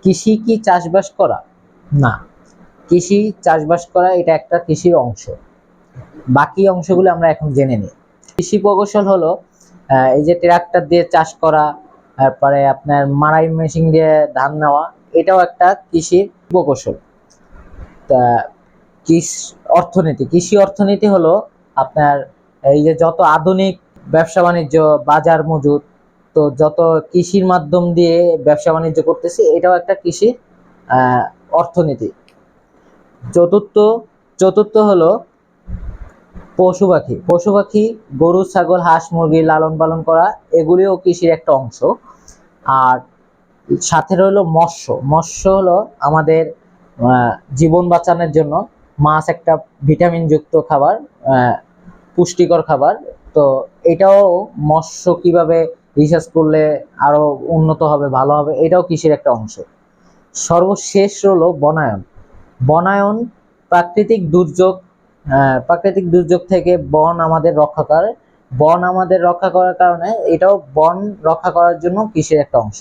কৃষি কি চাষবাস করা? না, কৃষি চাষবাস করা এটা একটা কৃষির অংশ। বাকি অংশগুলো আমরা এখন জেনে নিই। কৃষি প্রকৌশল হলো এই যে ট্রাক্টর দিয়ে চাষ করা, তারপরে আপনার মাড়াই মেশিন দিয়ে ধান নেওয়া, এটাও একটা কৃষির প্রকৌশল। তা কৃষি অর্থনীতি হলো আপনার এই যে যত আধুনিক ব্যবসা বাণিজ্য, বাজার মজুত, তো যত কৃষির মাধ্যম দিয়ে ব্যবসা বাণিজ্য করতেছে, এটাও একটা কৃষির অর্থনীতি। চতুর্থ চতুর্থ হলো পশু পাখি, গরু ছাগল হাঁস মুরগি লালন পালন করা, এগুলিও কৃষির একটা অংশ। আর সাথে রইলো মৎস্য হলো আমাদের জীবন বাঁচানোর জন্য মাছ একটা ভিটামিন যুক্ত খাবার, পুষ্টিকর খাবার। তো এটাও মৎস্য কিভাবে রিসার্চ করলে আরো উন্নত হবে, ভালো হবে, এটাও কৃষির একটা অংশ। সর্বশেষ হলো বনায়ন প্রাকৃতিক দুর্যোগ থেকে বন আমাদের রক্ষা করে। বন আমাদের রক্ষা করার কারণে এটাও বন রক্ষা করার জন্য কৃষির একটা অংশ।